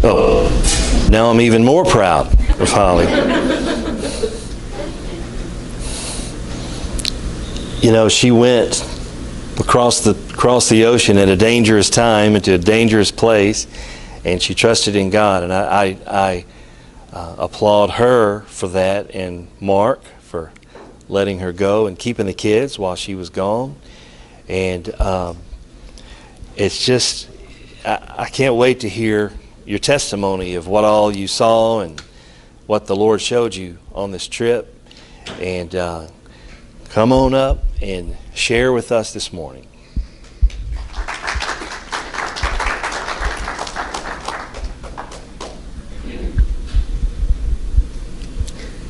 Oh, now I'm even more proud of Holly. You know, she went across the ocean at a dangerous time into a dangerous place, and she trusted in God. And I applaud her for that, and Mark for letting her go and keeping the kids while she was gone. And it's just, I can't wait to hear your testimony of what all you saw and what the Lord showed you on this trip. And come on up and share with us this morning.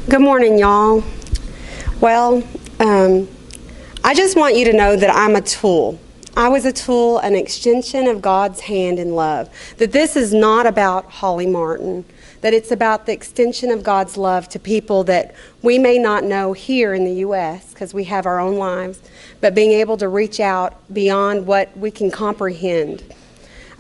Good morning, y'all. Well, I just want you to know that I'm a tool. I was a tool, an extension of God's hand in love. That this is not about Holly Martin. That it's about the extension of God's love to people that we may not know here in the U.S. because we have our own lives, but being able to reach out beyond what we can comprehend.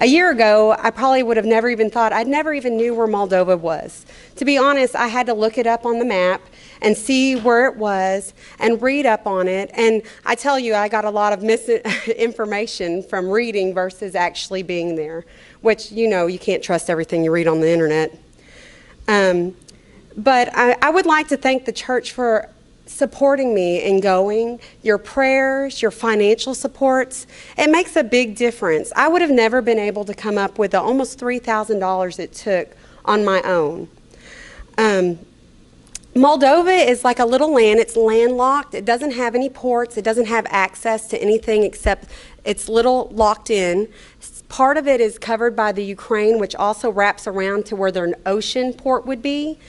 A year ago, I probably would have never even thought, I'd never even knew where Moldova was. To be honest, I had to look it up on the map and see where it was and read up on it. And I tell you, I got a lot of misinformation from reading versus actually being there, which, you know, you can't trust everything you read on the internet. But I would like to thank the church for supporting me in going. Your prayers, your financial supports, it makes a big difference. I would have never been able to come up with the almost $3,000 it took on my own. Moldova is like a little land. It's landlocked. It doesn't have any ports. It doesn't have access to anything except it's little locked in. Part of it is covered by the Ukraine, which also wraps around to where their ocean port would be.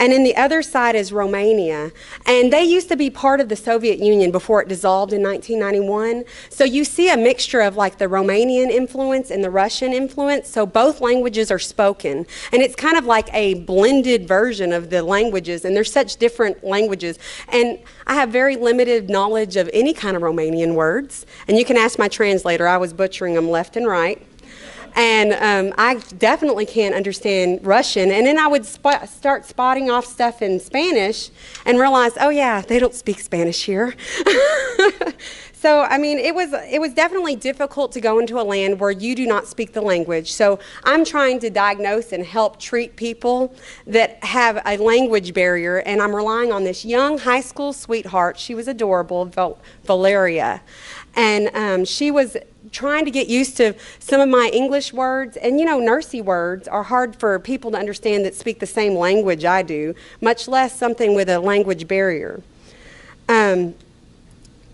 And then the other side is Romania. And they used to be part of the Soviet Union before it dissolved in 1991. So you see a mixture of like the Romanian influence and the Russian influence. So both languages are spoken. And it's kind of like a blended version of the languages. And they're such different languages. And I have very limited knowledge of any kind of Romanian words. And you can ask my translator. I was butchering them left and right. And I definitely can't understand Russian. And then I would start spotting off stuff in Spanish and realize, oh yeah, they don't speak Spanish here. So, I mean, it was definitely difficult to go into a land where you do not speak the language. So I'm trying to diagnose and help treat people that have a language barrier. And I'm relying on this young high school sweetheart. She was adorable, Valeria. And she was trying to get used to some of my English words. And, you know, nursey words are hard for people to understand that speak the same language I do, much less something with a language barrier.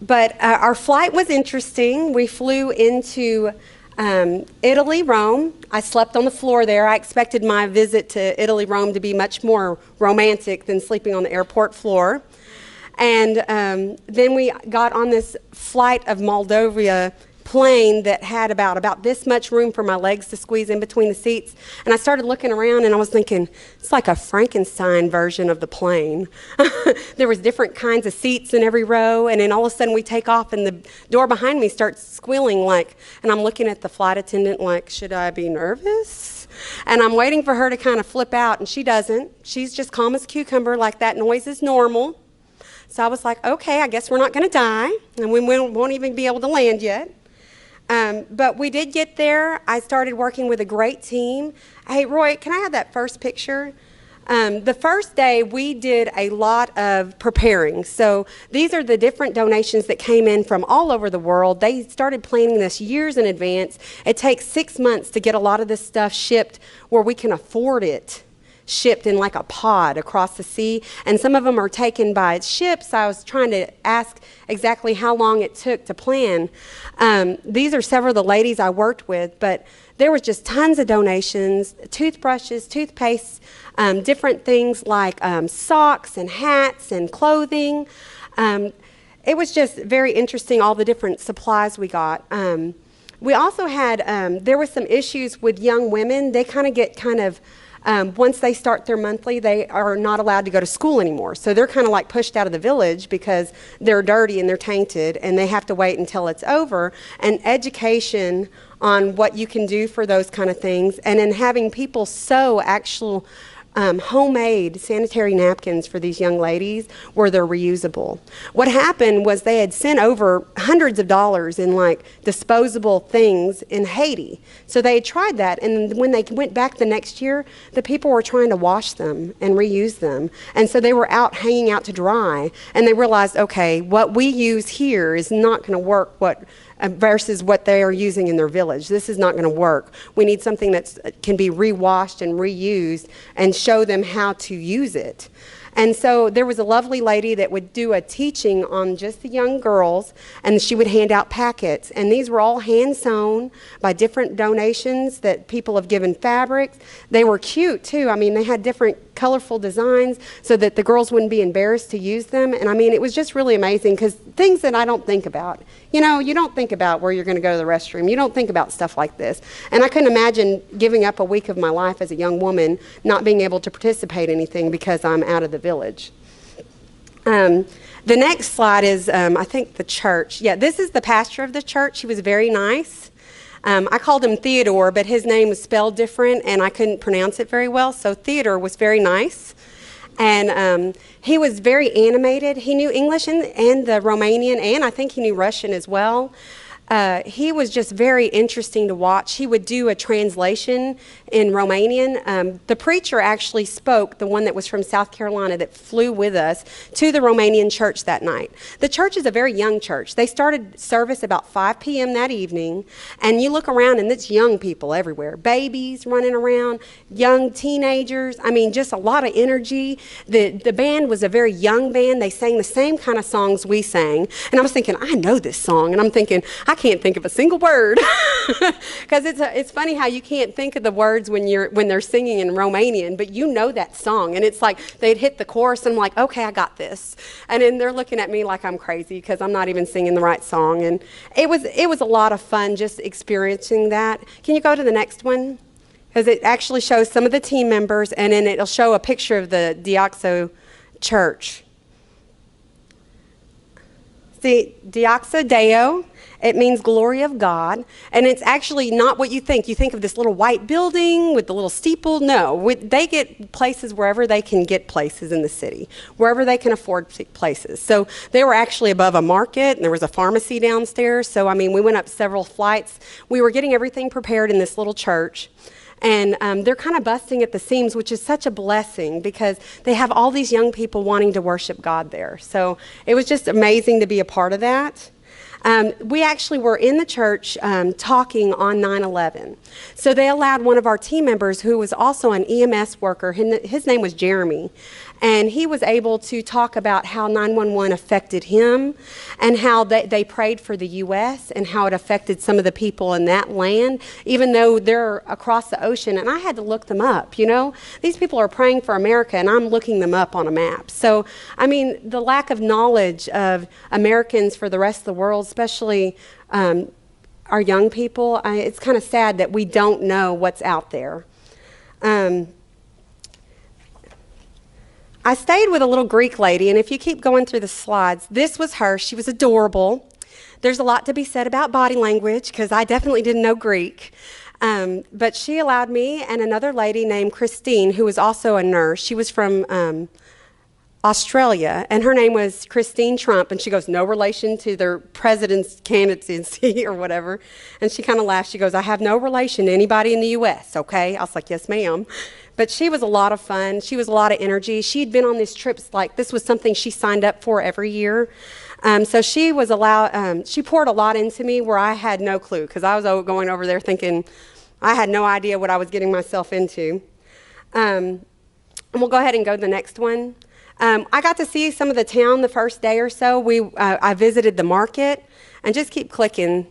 But our flight was interesting. We flew into Italy, Rome. I slept on the floor there. I expected my visit to Italy, Rome to be much more romantic than sleeping on the airport floor. And then we got on this flight of Moldova plane that had about this much room for my legs to squeeze in between the seats. And I started looking around and I was thinking, it's like a Frankenstein version of the plane. There was different kinds of seats in every row, and then all of a sudden we take off and the door behind me starts squealing like, and I'm looking at the flight attendant like, should I be nervous? And I'm waiting for her to kind of flip out, and she doesn't. She's just calm as a cucumber, like that noise is normal. So I was like, okay, I guess we're not going to die, and we won't even be able to land yet. But we did get there. I started working with a great team. Hey, Roy, can I have that first picture? The first day, we did a lot of preparing. So these are the different donations that came in from all over the world. They started planning this years in advance. It takes 6 months to get a lot of this stuff shipped where we can afford it, shipped in like a pod across the sea, and some of them are taken by ships. I was trying to ask exactly how long it took to plan. These are several of the ladies I worked with, but there was just tons of donations, toothbrushes, toothpaste, different things like socks and hats and clothing. It was just very interesting, all the different supplies we got. We also had, there were some issues with young women. They get once they start their monthly, they are not allowed to go to school anymore. So they're kind of like pushed out of the village because they're dirty and they're tainted, and they have to wait until it's over. And education on what you can do for those kind of things, and then having people sew actual homemade sanitary napkins for these young ladies where they're reusable. What happened was they had sent over hundreds of dollars in like disposable things in Haiti. So they had tried that, and when they went back the next year, the people were trying to wash them and reuse them. And so they were out hanging out to dry, and they realized, okay, what we use here is not going to work versus what they are using in their village. This is not going to work. We need something that can be rewashed and reused and show them how to use it. And so there was a lovely lady that would do a teaching on just the young girls, and she would hand out packets. And these were all hand sewn by different donations that people have given fabrics. They were cute too. I mean, they had different colorful designs so that the girls wouldn't be embarrassed to use them. And I mean, it was just really amazing, because things that I don't think about. You know, you don't think about where you're going to go to the restroom. You don't think about stuff like this. And I couldn't imagine giving up a week of my life as a young woman, not being able to participate in anything because I'm out of the village. The next slide is, I think, the church. Yeah, this is the pastor of the church. He was very nice. I called him Theodore, but his name was spelled different, and I couldn't pronounce it very well. So Theodore was very nice. And he was very animated. He knew English and the Romanian, and I think he knew Russian as well. He was just very interesting to watch. He would do a translation in Romanian. The preacher actually spoke, the one that was from South Carolina that flew with us, to the Romanian church that night. The church is a very young church. They started service about 5 p.m. that evening, and you look around and it's young people everywhere. Babies running around, young teenagers. I mean, just a lot of energy. The band was a very young band. They sang the same kind of songs we sang. And I was thinking, I know this song. And I'm thinking, I can't think of a single word. Because it's funny how you can't think of the words when they're singing in Romanian, but you know that song. And it's like they'd hit the chorus and I'm like, okay, I got this. And then they're looking at me like I'm crazy because I'm not even singing the right song. And it was a lot of fun just experiencing that. Can you go to the next one? Because it actually shows some of the team members, and then it'll show a picture of the Dioxo church. See, Dioxo Deo, it means glory of God, and it's actually not what you think. You think of this little white building with the little steeple. No, they get places wherever they can get places in the city, wherever they can afford places. So they were actually above a market, and there was a pharmacy downstairs. So, I mean, we went up several flights. We were getting everything prepared in this little church. And they're kind of busting at the seams, which is such a blessing because they have all these young people wanting to worship God there. So it was just amazing to be a part of that. We actually were in the church talking on 9/11. So they allowed one of our team members, who was also an EMS worker, his name was Jeremy, and he was able to talk about how 911 affected him and how they prayed for the U.S. and how it affected some of the people in that land, even though they're across the ocean. And I had to look them up, you know. These people are praying for America, and I'm looking them up on a map. So, I mean, the lack of knowledge of Americans for the rest of the world, especially our young people, it's kind of sad that we don't know what's out there. I stayed with a little Greek lady, and if you keep going through the slides, this was her. She was adorable. There's a lot to be said about body language because I definitely didn't know Greek. But she allowed me and another lady named Christine, who was also a nurse. She was from Australia, and her name was Christine Trump, and she goes, no relation to their president's candidacy or whatever. And she kind of laughed. She goes, I have no relation to anybody in the U.S., okay? I was like, yes, ma'am. But she was a lot of fun. She was a lot of energy. She'd been on these trips, like this was something she signed up for every year. So she was she poured a lot into me where I had no clue, because I was going over there thinking I had no idea what I was getting myself into. And we'll go ahead and go to the next one. I got to see some of the town the first day or so. I visited the market, and just keep clicking.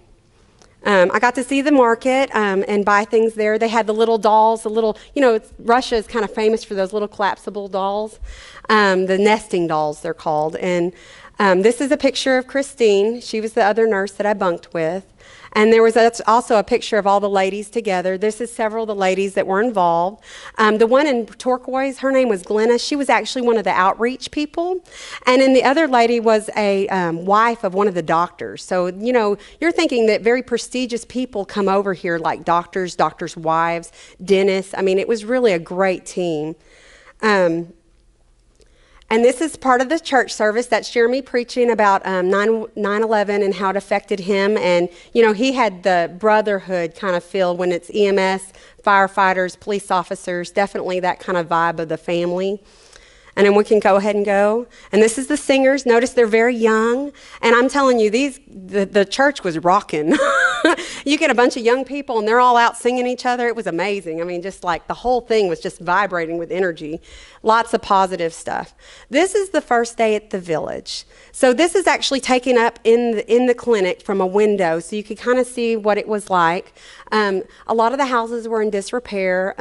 I got to see the market and buy things there. They had the little dolls, Russia is kind of famous for those little collapsible dolls, the nesting dolls they're called. And this is a picture of Christine. She was the other nurse that I bunked with. And that's also a picture of all the ladies together. This is several of the ladies that were involved. The one in turquoise, her name was Glenna. She was actually one of the outreach people. And then the other lady was a wife of one of the doctors. So, you're thinking that very prestigious people come over here, like doctors, doctors' wives, dentists. I mean, it was really a great team. And this is part of the church service. That's Jeremy preaching about 9/11 and how it affected him. And, he had the brotherhood kind of feel when it's EMS, firefighters, police officers, definitely that kind of vibe of the family. And then we can go ahead and go. And this is the singers. Notice they're very young. And I'm telling you, the church was rocking. You get a bunch of young people and they're all out singing each other. It was amazing. I mean, just like the whole thing was just vibrating with energy. Lots of positive stuff. This is the first day at the village. So this is actually taken up in the clinic from a window, so you could kind of see what it was like. A lot of the houses were in disrepair.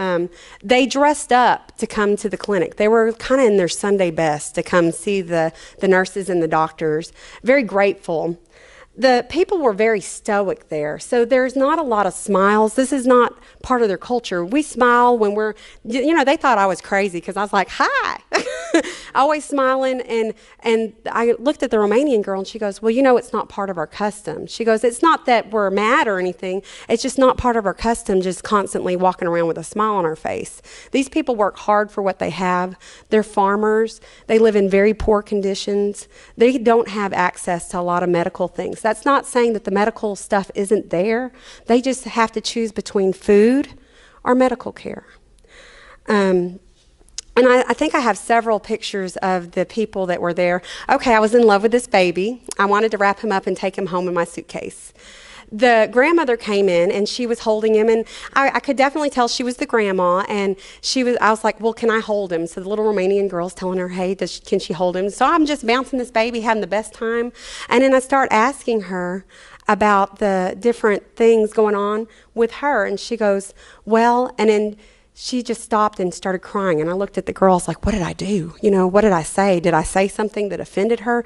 They dressed up to come to the clinic. They were kind of in their Sunday best to come see the nurses and the doctors. Very grateful. The people were very stoic there, so there's not a lot of smiles. This is not part of their culture. We smile when we're, they thought I was crazy because I was like, hi, always smiling. And I looked at the Romanian girl and she goes, well, it's not part of our custom. She goes, it's not that we're mad or anything. It's just not part of our custom, just constantly walking around with a smile on our face. These people work hard for what they have. They're farmers. They live in very poor conditions. They don't have access to a lot of medical things. That's not saying that the medical stuff isn't there. They just have to choose between food or medical care. And I think I have several pictures of the people that were there. Okay, I was in love with this baby. I wanted to wrap him up and take him home in my suitcase. The grandmother came in and she was holding him, and I could definitely tell she was the grandma. And I was like, well, can I hold him? So the little Romanian girl's telling her, hey, can she hold him? So I'm just bouncing this baby, having the best time. And then I start asking her about the different things going on with her. And she goes, well, and then she just stopped and started crying. And I looked at the girl, I was like, what did I do? What did I say? Did I say something that offended her?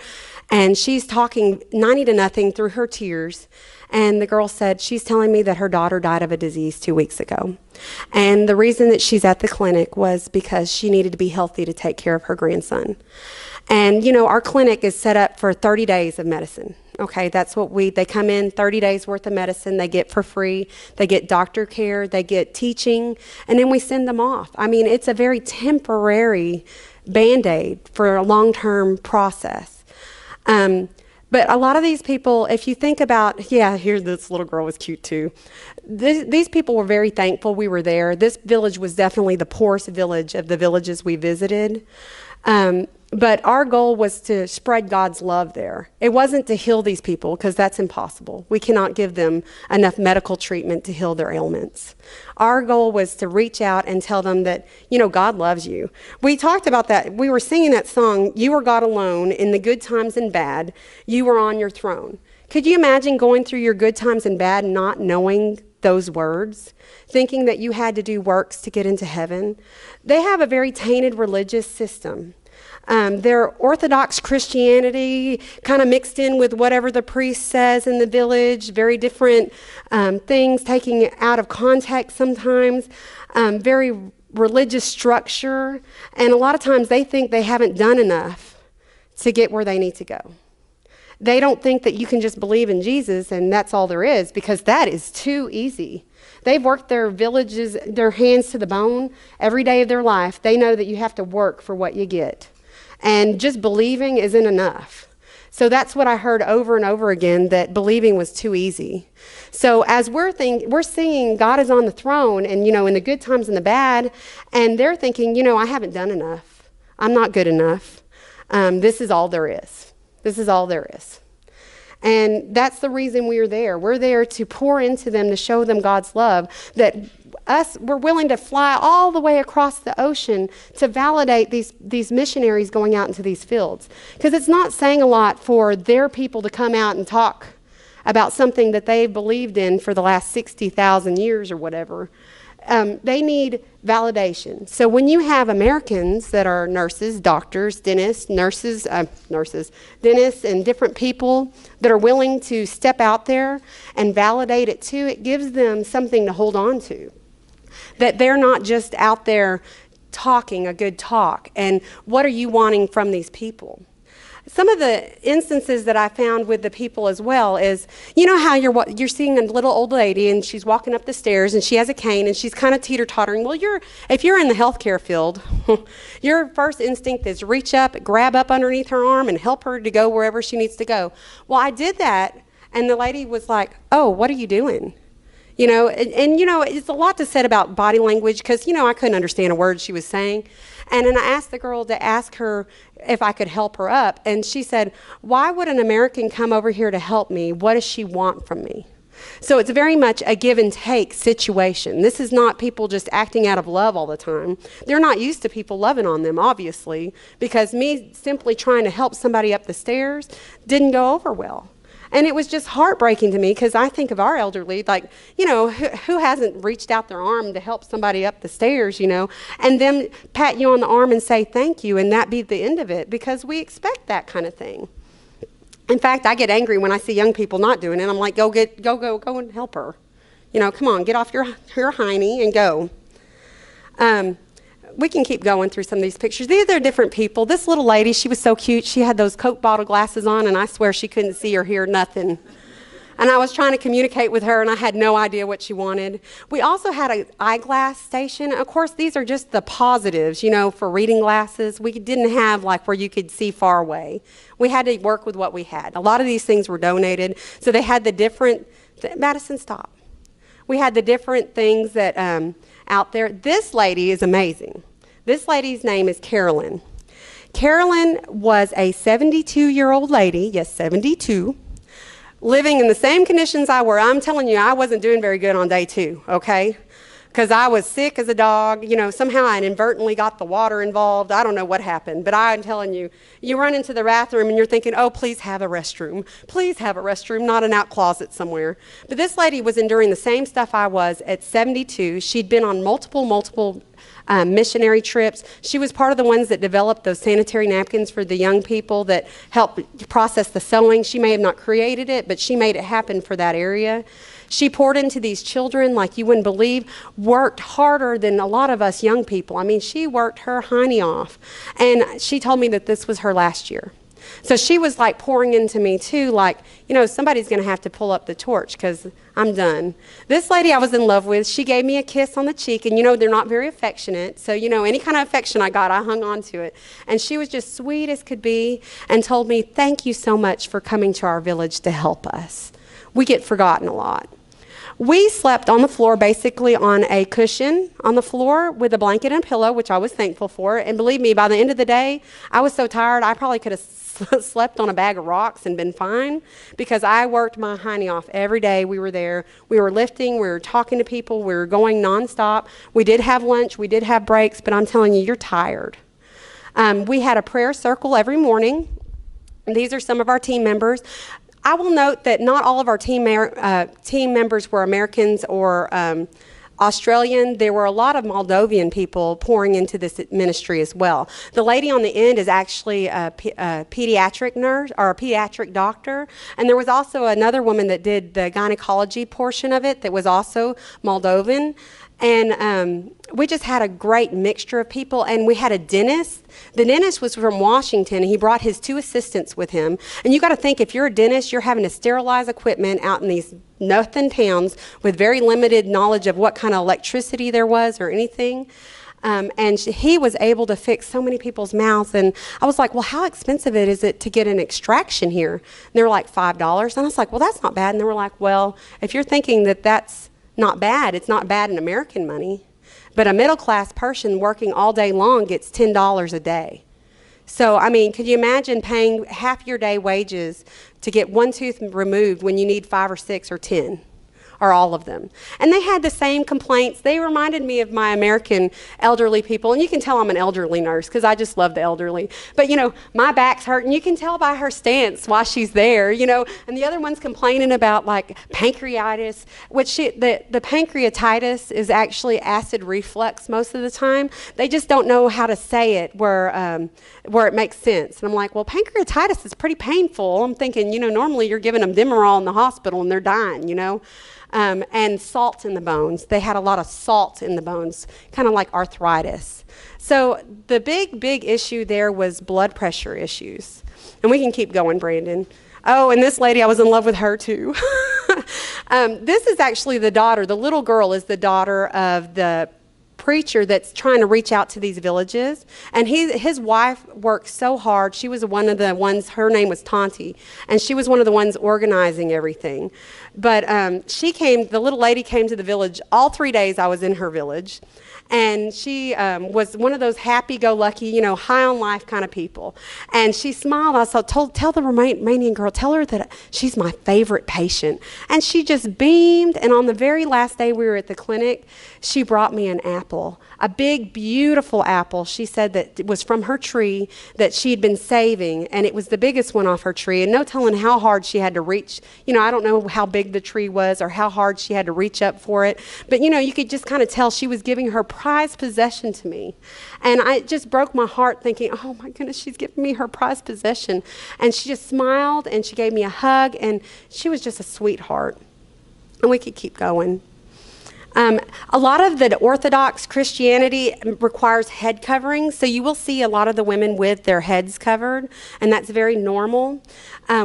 And she's talking 90-0 through her tears. And the girl said, she's telling me that her daughter died of a disease 2 weeks ago. And the reason that she's at the clinic was because she needed to be healthy to take care of her grandson. And, our clinic is set up for 30 days of medicine. Okay, that's what they come in, 30 days worth of medicine they get for free. They get doctor care, they get teaching, and then we send them off. I mean, it's a very temporary Band-Aid for a long-term process. But a lot of these people, if you think about, here this little girl was cute too. These people were very thankful we were there. This village was definitely the poorest village of the villages we visited. But our goal was to spread God's love there. It wasn't to heal these people, because that's impossible. We cannot give them enough medical treatment to heal their ailments. Our goal was to reach out and tell them that, God loves you. We talked about that. We were singing that song, You Are God Alone, in the good times and bad, you were on your throne. Could you imagine going through your good times and bad not knowing those words, thinking that you had to do works to get into heaven? They have a very tainted religious system. Their Orthodox Christianity kind of mixed in with whatever the priest says in the village, very different things, taking it out of context sometimes, very religious structure, and a lot of times they think they haven't done enough to get where they need to go. They don't think that you can just believe in Jesus and that's all there is, because that is too easy. They've worked their villages, their hands to the bone every day of their life. They know that you have to work for what you get. And just believing isn't enough. So that's what I heard over and over again, that believing was too easy. So as we're singing God is on the throne, and, in the good times and the bad, and they're thinking, I haven't done enough. I'm not good enough. This is all there is. This is all there is. And that's the reason we're there. We're there to pour into them, to show them God's love, that we're willing to fly all the way across the ocean to validate these missionaries going out into these fields. Because it's not saying a lot for their people to come out and talk about something that they've believed in for the last 60,000 years or whatever. They need validation. So when you have Americans that are nurses, doctors, dentists, dentists, and different people that are willing to step out there and validate it too, it gives them something to hold on to. That they're not just out there talking a good talk. And what are you wanting from these people? Some of the instances that I found with the people as well is, you know how you're seeing a little old lady and she's walking up the stairs and she has a cane and she's kind of teeter-tottering. Well, if you're in the healthcare field, your first instinct is reach up, grab up underneath her arm and help her to go wherever she needs to go. Well, I did that and the lady was like, oh, what are you doing? You know, and you know, it's a lot to said about body language because, you know, I couldn't understand a word she was saying. And then I asked the girl to ask her if I could help her up. And she said, why would an American come over here to help me? What does she want from me? So it's very much a give and take situation. This is not people just acting out of love all the time. They're not used to people loving on them, obviously, because me simply trying to help somebody up the stairs didn't go over well. And it was just heartbreaking to me because I think of our elderly, like, you know, who hasn't reached out their arm to help somebody up the stairs, you know, and then pat you on the arm and say thank you and that be the end of it because we expect that kind of thing. In fact, I get angry when I see young people not doing it. I'm like, go and help her. You know, come on, get off your hiney and go. We can keep going through some of these pictures. These are different people. This little lady, she was so cute. She had those Coke bottle glasses on, and I swear she couldn't see or hear nothing. And I was trying to communicate with her, and I had no idea what she wanted. We also had an eyeglass station. Of course, these are just the positives, you know, for reading glasses. We didn't have, like, where you could see far away. We had to work with what we had. A lot of these things were donated, so they had the different... Madison, stop. We had the different things that out there. This lady is amazing. This lady's name is Carolyn. Carolyn was a 72-year-old lady, yes, 72, living in the same conditions I were. I'm telling you, I wasn't doing very good on day 2, okay? Because I was sick as a dog. You know, somehow I inadvertently got the water involved. I don't know what happened, but I'm telling you, you run into the bathroom and you're thinking, oh, please have a restroom. Please have a restroom, not an out closet somewhere. But this lady was enduring the same stuff I was at 72. She'd been on multiple missionary trips. She was part of the ones that developed those sanitary napkins for the young people that helped process the sewing. She may have not created it, but she made it happen for that area. She poured into these children like you wouldn't believe, worked harder than a lot of us young people. I mean, she worked her hiney off. And she told me that this was her last year. So she was like pouring into me too, like, you know, somebody's going to have to pull up the torch because I'm done. This lady I was in love with, she gave me a kiss on the cheek, and you know, they're not very affectionate. So, you know, any kind of affection I got, I hung on to it. And she was just sweet as could be and told me, thank you so much for coming to our village to help us. We get forgotten a lot. We slept on the floor, basically on a cushion on the floor with a blanket and a pillow, which I was thankful for. And believe me, by the end of the day, I was so tired, I probably could have slept on a bag of rocks and been fine because I worked my hiney off every day. We were there. We were lifting. We were talking to people. We were going nonstop. We did have lunch. We did have breaks, but I'm telling you, you're tired. We had a prayer circle every morning. And these are some of our team members. I will note that not all of our team members were Americans or Australian. There were a lot of Moldovan people pouring into this ministry as well. The lady on the end is actually a pediatric nurse or a pediatric doctor. And there was also another woman that did the gynecology portion of it that was also Moldovan. And we just had a great mixture of people, and we had a dentist. The dentist was from Washington, and he brought his 2 assistants with him. And you got to think, if you're a dentist, you're having to sterilize equipment out in these nothing towns with very limited knowledge of what kind of electricity there was or anything. And he was able to fix so many people's mouths. And I was like, well, how expensive is it to get an extraction here? And they were like $5. And I was like, well, that's not bad. And they were like, well, if you're thinking that that's not bad, it's not bad in American money. But a middle-class person working all day long gets $10 a day. So, I mean, could you imagine paying half your day wages to get one tooth removed when you need 5 or 6 or 10? or all of them. And they had the same complaints. They reminded me of my American elderly people. And you can tell I'm an elderly nurse because I just love the elderly. But, my back's hurting. You can tell by her stance why she's there, And the other one's complaining about, like, pancreatitis, which the pancreatitis is actually acid reflux most of the time. They just don't know how to say it where it makes sense. And I'm like, well, pancreatitis is pretty painful. I'm thinking, normally you're giving them Demerol in the hospital and they're dying, and salt in the bones. They had a lot of salt in the bones, kind of like arthritis. So the big issue there was blood pressure issues. And we can keep going, Brandon. Oh, and this lady, I was in love with her too. This is actually the daughter. The little girl is the daughter of the preacher that's trying to reach out to these villages. And his wife worked so hard. She was one of the ones, her name was Tonti, and she was one of the ones organizing everything. But the little lady came to the village. All 3 days I was in her village. And she was one of those happy-go-lucky, high on life kind of people. And she smiled. I said, tell the Romanian girl, tell her that she's my favorite patient. And she just beamed. And on the very last day we were at the clinic, she brought me an apple, a big, beautiful apple. She said that it was from her tree that she'd been saving, and it was the biggest one off her tree. And no telling how hard she had to reach. I don't know how big the tree was or how hard she had to reach up for it. But, you could just kind of tell she was giving her prized possession to me. And I just broke my heart thinking, oh my goodness, she's giving me her prized possession. And she just smiled and she gave me a hug, and she was just a sweetheart. And we could keep going. A lot of the Orthodox Christianity requires head coverings, so you will see a lot of the women with their heads covered, and that's very normal.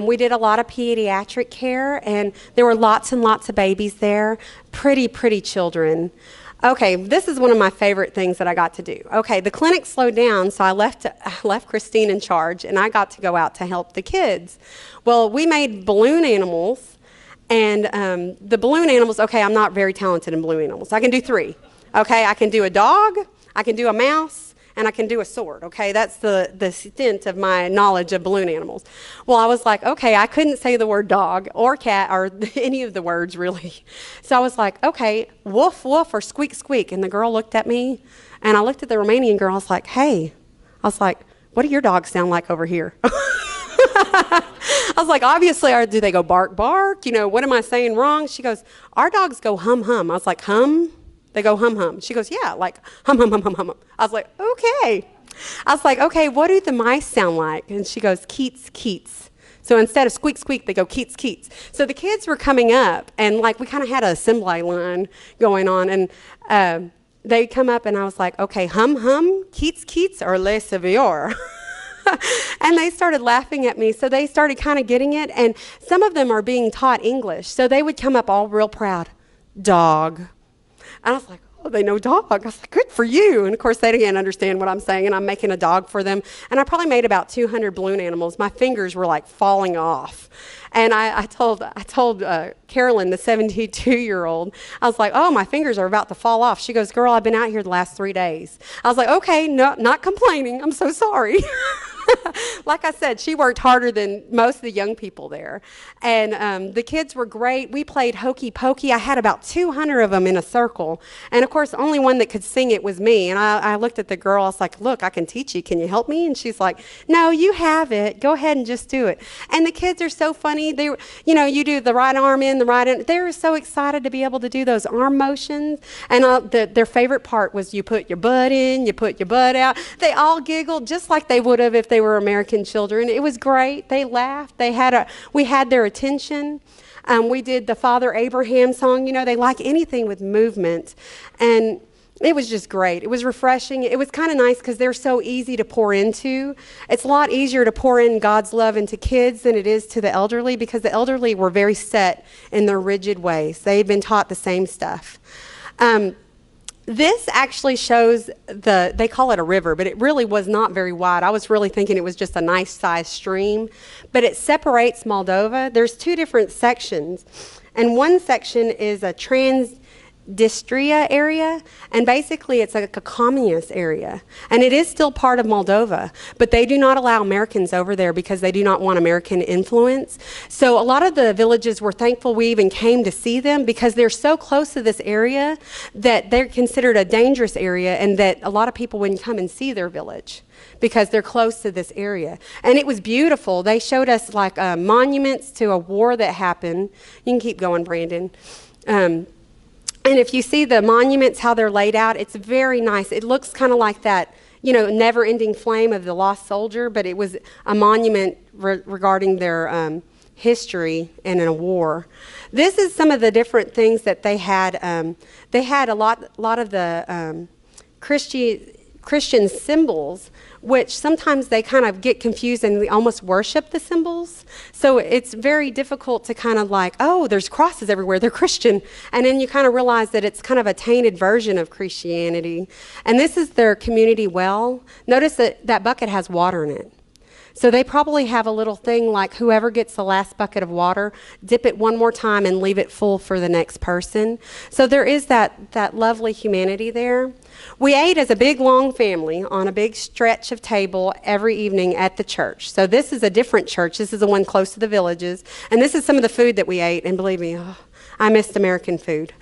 We did a lot of pediatric care, and there were lots and lots of babies there, pretty, pretty children. Okay, this is one of my favorite things that I got to do. Okay, the clinic slowed down, so I left Christine in charge, and I got to go out to help the kids. Well, we made balloon animals. And the balloon animals, okay, I'm not very talented in balloon animals. I can do 3. Okay, I can do a dog, I can do a mouse, and I can do a sword. Okay, that's the extent of my knowledge of balloon animals. Well, I was like, okay, I couldn't say the word dog or cat or any of the words really. So I was like, okay, woof, woof, or squeak, squeak. And the girl looked at me, and I looked at the Romanian girl. I was like, hey, what do your dogs sound like over here? I was like, obviously, do they go bark, bark? What am I saying wrong? She goes, our dogs go hum, hum. I was like, hum? They go hum, hum. She goes, yeah, like hum, hum, hum, hum, hum. I was like, okay. I was like, okay, what do the mice sound like? And she goes, keets, keets. So instead of squeak, squeak, they go keets, keets. So the kids were coming up, and like we kind of had an assembly line going on, and they come up, and I was like, okay, hum, hum, keets, keets, or les savior. And they started laughing at me, so they started kind of getting it, and some of them are being taught English, so they would come up all real proud, dog. And I was like, oh, they know dog. I was like, good for you. And of course, they didn't understand what I'm saying, and I'm making a dog for them. And I probably made about 200 balloon animals. My fingers were like falling off. And I told Carolyn, the 72-year-old, I was like, oh, my fingers are about to fall off. She goes, girl, I've been out here the last 3 days. I was like, okay, no, not complaining. I'm so sorry. Like I said, she worked harder than most of the young people there. And the kids were great. We played hokey pokey. I had about 200 of them in a circle. And of course, the only one that could sing it was me. And I looked at the girl. I was like, look, I can teach you. Can you help me? And she's like, no, you have it. Go ahead and just do it. And the kids are so funny. They, you do the right arm in, the right in. They were so excited to be able to do those arm motions. And their favorite part was you put your butt in, you put your butt out. They all giggled just like they would have if they were American children. It was great. They laughed. We had their attention. We did the Father Abraham song. They like anything with movement. And it was just great. It was refreshing. It was kind of nice because they're so easy to pour into. It's a lot easier to pour in God's love into kids than it is to the elderly, because the elderly were very set in their rigid ways. They had been taught the same stuff. This actually shows they call it a river, but it really was not very wide. I was really thinking it was just a nice sized stream, but it separates Moldova. There's 2 different sections, and one section is Distria area, and basically it's like a communist area, and it is still part of Moldova, but they do not allow Americans over there because they do not want American influence. So a lot of the villages were thankful we even came to see them because they're so close to this area that they're considered a dangerous area, and that a lot of people wouldn't come and see their village because they're close to this area. And it was beautiful. They showed us like monuments to a war that happened. You can keep going, Brandon. And if you see the monuments, how they're laid out, it's very nice. It looks kind of like that, you know, never-ending flame of the lost soldier, but it was a monument regarding their history and in a war. This is some of the different things that they had. They had a lot of the Christian symbols, which sometimes they kind of get confused and we almost worship the symbols. So it's very difficult to kind of like, oh, there's crosses everywhere, they're Christian. And then you kind of realize that it's kind of a tainted version of Christianity. And this is their community well. Notice that that bucket has water in it. So they probably have a little thing like whoever gets the last bucket of water, dip it one more time and leave it full for the next person. So there is that lovely humanity there. We ate as a big, long family on a big stretch of table every evening at the church. So this is a different church. This is the one close to the villages. And this is some of the food that we ate. And believe me, I missed American food.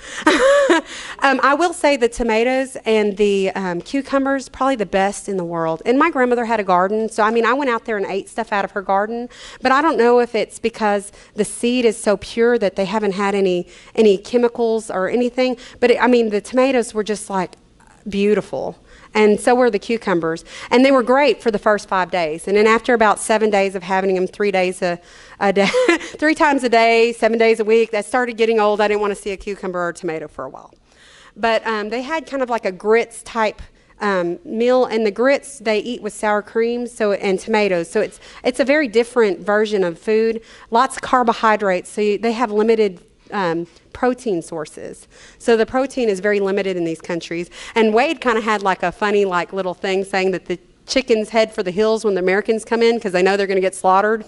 I will say the tomatoes and the cucumbers, probably the best in the world. And my grandmother had a garden, so I mean, I went out there and ate stuff out of her garden. But I don't know if it's because the seed is so pure that they haven't had any chemicals or anything. But I mean, the tomatoes were just like beautiful. And so were the cucumbers. And they were great for the first 5 days. And then after about 7 days of having them 3 days a day, 3 times a day, 7 days a week, that started getting old. I didn't want to see a cucumber or a tomato for a while. But they had kind of like a grits type meal, and the grits they eat with sour cream and tomatoes. So it's a very different version of food. Lots of carbohydrates. So they have limited protein sources. So the protein is very limited in these countries. And Wade kind of had like a funny like little thing saying that the chickens head for the hills when the Americans come in because they know they're going to get slaughtered.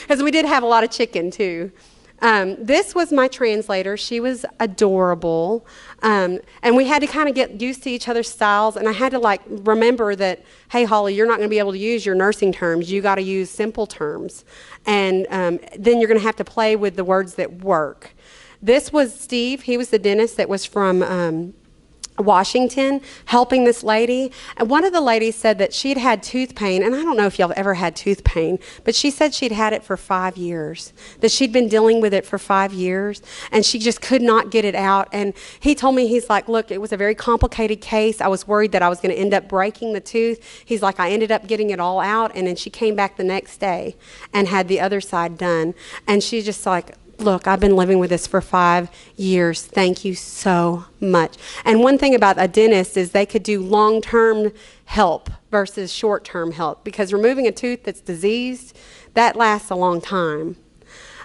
Because we did have a lot of chicken too. This was my translator. She was adorable. And we had to kind of get used to each other's styles. And I had to like remember that, hey, Holly, you're not going to be able to use your nursing terms. You got to use simple terms. And then you're going to have to play with the words that work. This was Steve. He was the dentist that was from Washington, helping this lady. And one of the ladies said that she'd had tooth pain, and I don't know if y'all ever had tooth pain, but she said she'd had it for 5 years, that she'd been dealing with it for 5 years, and she just could not get it out. And he told me, he's like, look, it was a very complicated case. I was worried that I was going to end up breaking the tooth. He's like, I ended up getting it all out, and then she came back the next day and had the other side done. And she's just like, look, I've been living with this for 5 years. Thank you so much. And one thing about a dentist is they could do long-term help versus short-term help, because removing a tooth that's diseased, that lasts a long time.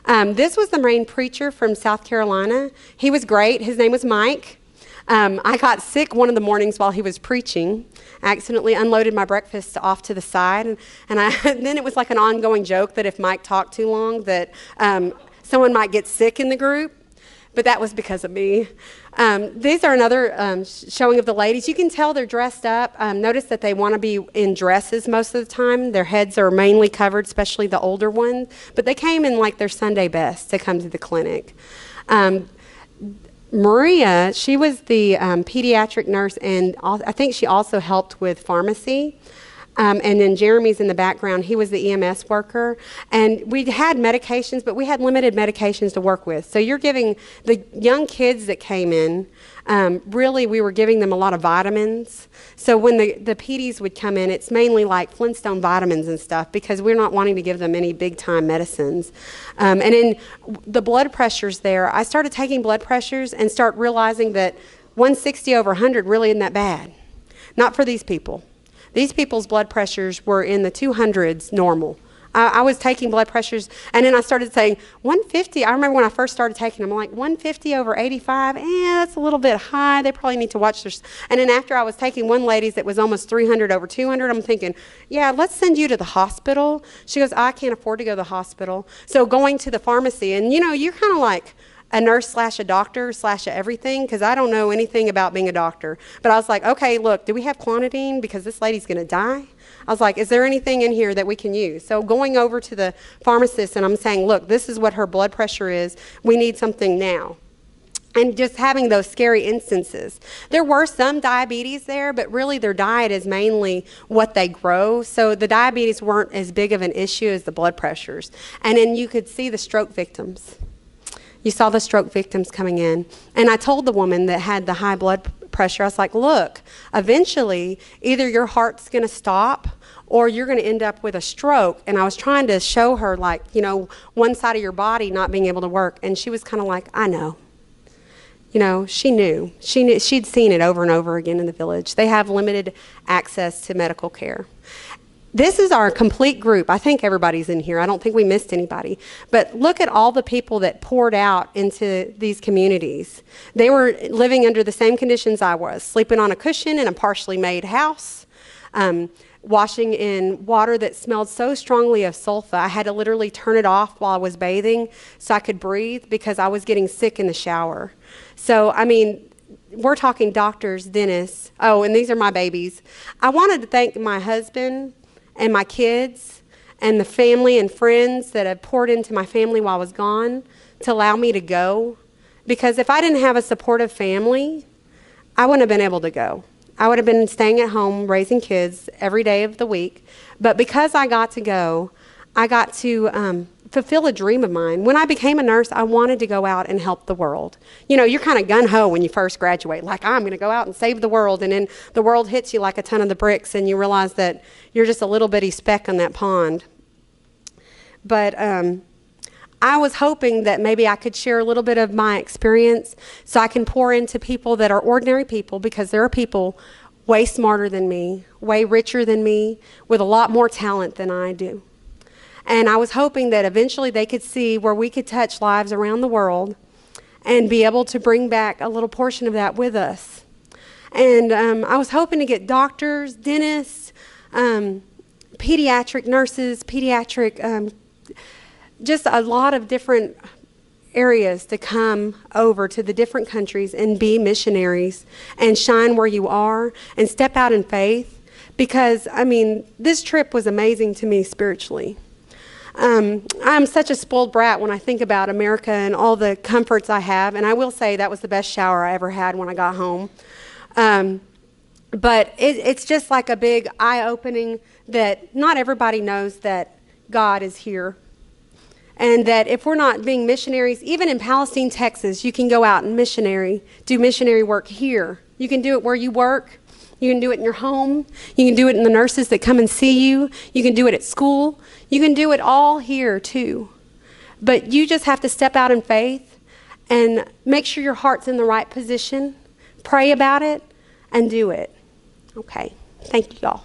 This was the main preacher from South Carolina. He was great. His name was Mike. I got sick one of the mornings while he was preaching. I accidentally unloaded my breakfast off to the side, and then it was like an ongoing joke that if Mike talked too long that someone might get sick in the group, but that was because of me. These are another showing of the ladies. You can tell they're dressed up. Notice that they want to be in dresses most of the time. Their heads are mainly covered, especially the older ones, but they came in like their Sunday best to come to the clinic. Maria, she was the pediatric nurse, and I think she also helped with pharmacy. And then Jeremy's in the background. He was the EMS worker. And we had medications, but we had limited medications to work with. So you're giving the young kids that came in, really we were giving them a lot of vitamins. So when the PDs would come in, it's mainly like Flintstone vitamins and stuff, because we're not wanting to give them any big-time medicines. And then the blood pressures there, I started taking blood pressures and start realizing that 160 over 100 really isn't that bad. Not for these people. These people's blood pressures were in the 200s normal. I was taking blood pressures, and then I started saying 150. I remember when I first started taking them, I'm like 150 over 85. That's a little bit high. They probably need to watch their. And then after I was taking one lady's that was almost 300 over 200, I'm thinking, yeah, let's send you to the hospital. She goes, I can't afford to go to the hospital. So going to the pharmacy, and you know, you're kind of like, a nurse slash a doctor slash a everything, because I don't know anything about being a doctor. But I was like, okay, look, do we have clonidine? Because this lady's going to die. I was like, is there anything in here that we can use? So going over to the pharmacist and I'm saying, look, this is what her blood pressure is. We need something now. And just having those scary instances. There were some diabetes there, but really their diet is mainly what they grow. So the diabetes weren't as big of an issue as the blood pressures. And then you could see the stroke victims. You saw the stroke victims coming in. And I told the woman that had the high blood pressure, I was like, look, eventually either your heart's going to stop or you're going to end up with a stroke. And I was trying to show her, like, you know, one side of your body not being able to work. And she was kind of like, I know. You know, she knew. She'd seen it over and over again in the village. They have limited access to medical care. This is our complete group. I think everybody's in here. I don't think we missed anybody. But look at all the people that poured out into these communities. They were living under the same conditions I was, sleeping on a cushion in a partially made house, washing in water that smelled so strongly of sulfa. I had to literally turn it off while I was bathing so I could breathe because I was getting sick in the shower. So, I mean, we're talking doctors, dentists. Oh, and these are my babies. I wanted to thank my husband and my kids and the family and friends that have poured into my family while I was gone to allow me to go. Because if I didn't have a supportive family, I wouldn't have been able to go. I would have been staying at home raising kids every day of the week. But because I got to go, I got to fulfill a dream of mine. When I became a nurse, I wanted to go out and help the world. You know, you're kind of gun-ho when you first graduate, like, I'm going to go out and save the world, and then the world hits you like a ton of the bricks, and you realize that you're just a little bitty speck on that pond. But I was hoping that maybe I could share a little bit of my experience so I can pour into people that are ordinary people, because there are people way smarter than me, way richer than me, with a lot more talent than I do. And I was hoping that eventually they could see where we could touch lives around the world and be able to bring back a little portion of that with us. And I was hoping to get doctors, dentists, pediatric nurses, just a lot of different areas to come over to the different countries and be missionaries and shine where you are and step out in faith. Because, I mean, this trip was amazing to me spiritually. I'm such a spoiled brat when I think about America and all the comforts I have, and I will say that was the best shower I ever had when I got home. But it's just like a big eye-opening that not everybody knows that God is here. And that if we're not being missionaries, even in Palestine, Texas, you can go out and do missionary work here. You can do it where you work. You can do it in your home. You can do it in the nurses that come and see you. You can do it at school. You can do it all here too. But you just have to step out in faith and make sure your heart's in the right position. Pray about it and do it. Okay. Thank you, y'all.